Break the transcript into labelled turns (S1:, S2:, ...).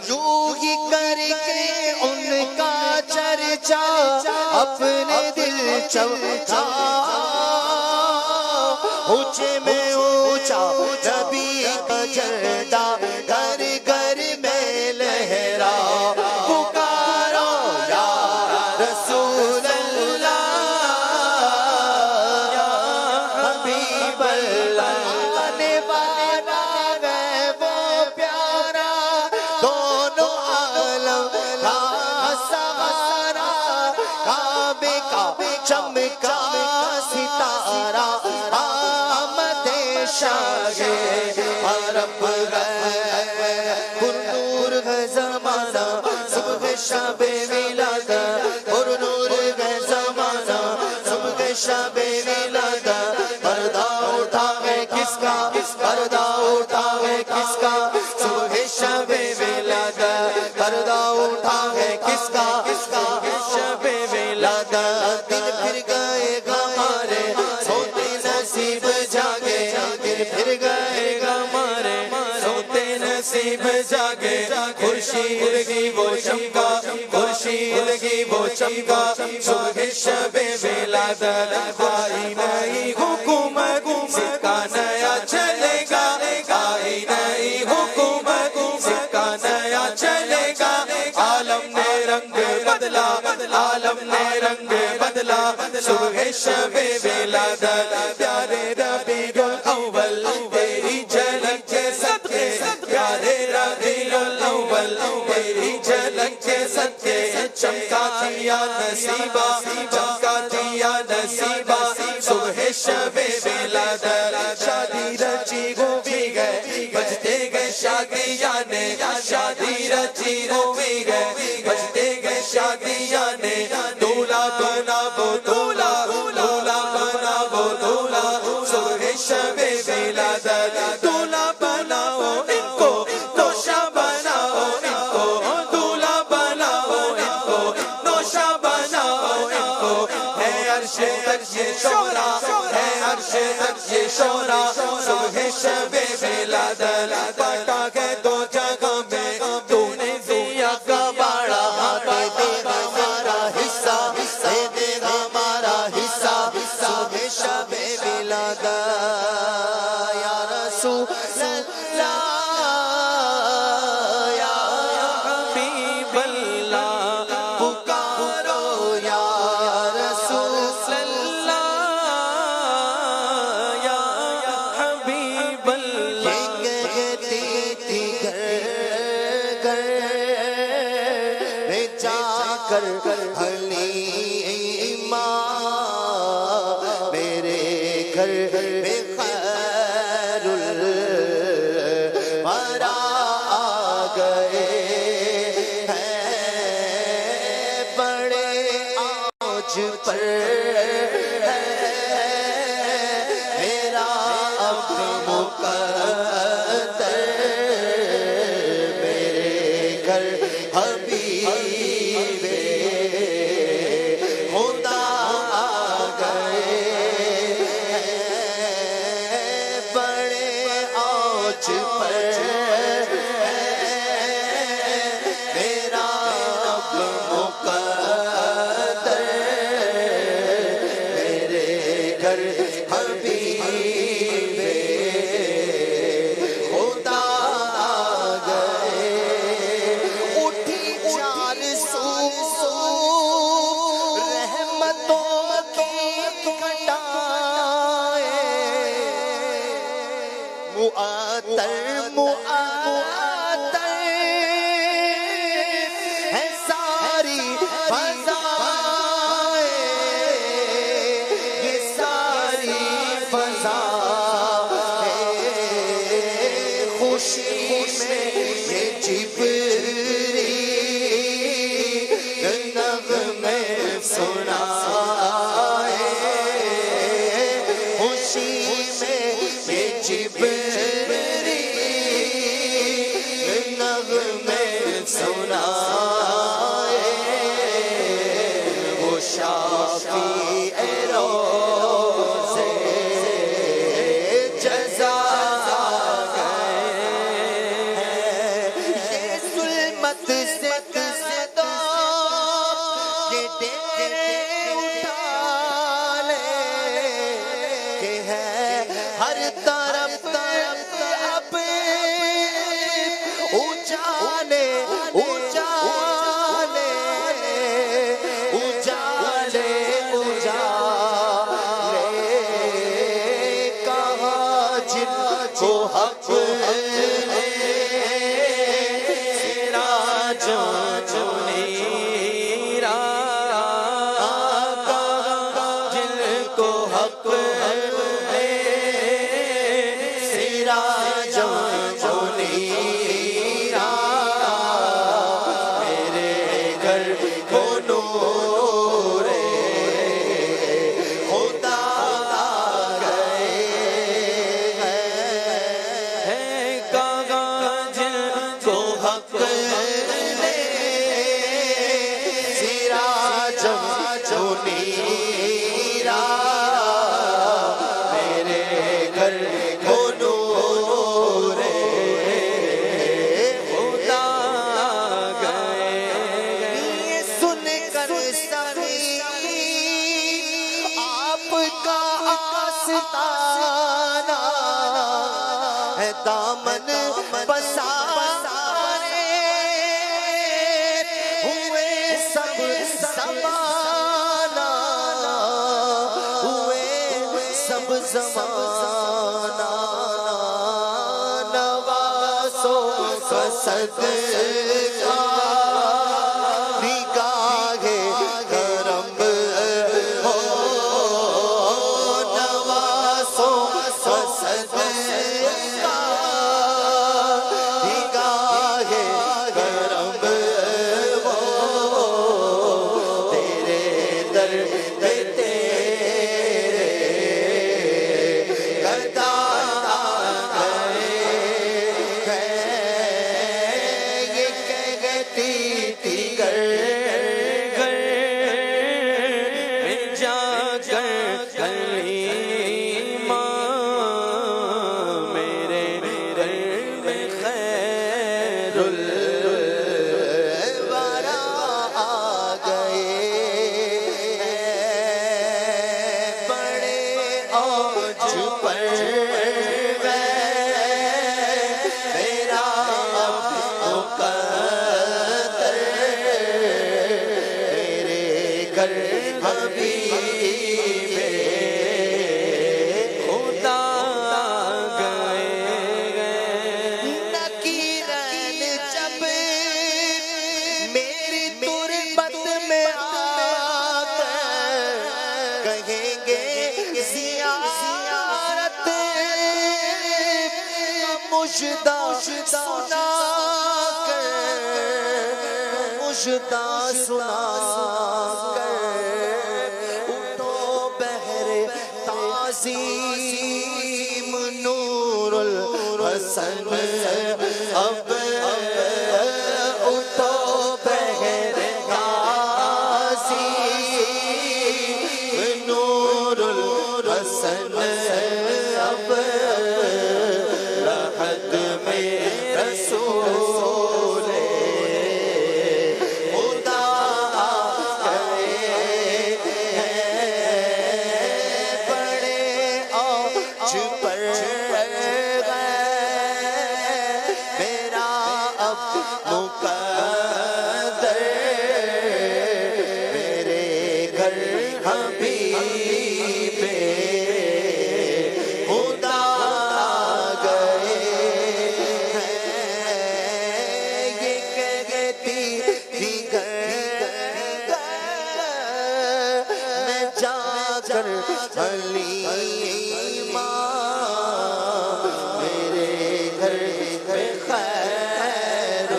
S1: یوں ہی کر کے ان کا چرچا اپنے دل چمچا اونچے میں اونچا نبی کا جھنڈا گھر گھر میں لہرا پکارو یا رسول اللہ یا حبیب اللہ آنے والا ہے وہ پیارا دونوں عالم کا سہارا کعبے کا چمکا ستارہ آمد شاہ عرب ہے پر نور ہے زمانہ صبح شب میلاد پر نور ہے زمانہ صبح شب میلاد پردہ اٹھا ہے کس کا پردہ اٹھا ہے کس کا صبح شب میلاد پردہ اٹھا ہے کس کا شب میلاد دن پھر گئے گا ہمارے سوتے نصیب جاگے دن پھر گئے گا ہمارے سوتے نصیب جاگے خورشید کی وہ چمکا خورشید کی وہ چمکا صبح شب میلاد آئی نئی حکومت سکہ نیا چلے گا آئی نئی حکومت سکہ نیا چلے گا عالم نے رنگ بدلا عالم نے رنگ بدلا صبح شب میلاد پیارے ربیع الاول تیری جھلک کے صدقے پیارے ربیع الاول تیری جھلک کے صدقے چمکا دیا نصیبہ چمکا دیا نصیبہ صبح شب میلاد شادی رچی ہوئی گئے بجتے گئے شادیانے شادی رچی ہوئی گئے بجتے گئے شادیانے دولہا بنا وہ دولہا دولہا بنا وہ دولہا صبح شب میلاد دولہا بناؤ ان کو نوشا بناؤ ان کو دولہا بناؤ ان کو نوشا بناؤ ان کو ہے عرش تک یہ شورا ہے عرش تک یہ شورا صبح شب میلاد بانٹا ہے دو جگہ میں تو نے دیا کا باڑا دے دے ہمارا حصہ دے دے ہمارا حصہ صبح شب میلاد یا رسول اللہ یا حبیب اللہ پکارو یا رسول اللہ یا حبیب اللہ یہ کہتی تھی گھر گھر میں جا کر حلیمہ میرے گھر میں خیر الورا آ گئے ہیں بڑے آج پر ہے میرا اب مقدر میرے گھر حبیب خدا آ گئے ہیں بڑے آج پر ہے میرا اب مقدر میرے گھر حبیب خدا آ گئے اٹھی چار مت سے کر دو یہ ڈیرے اٹھا لے کہ ہے ہر طرف اب اجالے اجالے اجالے اجالے کہاں جن کو حق دامن پسارے ہوئے سب زمانہ ہوئے سب زمانہ نوازوں کا صدقہ نگاہ کرم ہو نوازوں کا صدقہ مجدہ سنا کر مجدہ سنا کر اٹھو بحر تعظیم نور الحسن اب اٹھو بحر تعظیم نور الحسن اب رسول خدا بڑے اوج پر میرا اب مقدر میرے گھر حبیب حلیمہ میرے گھر میں خیر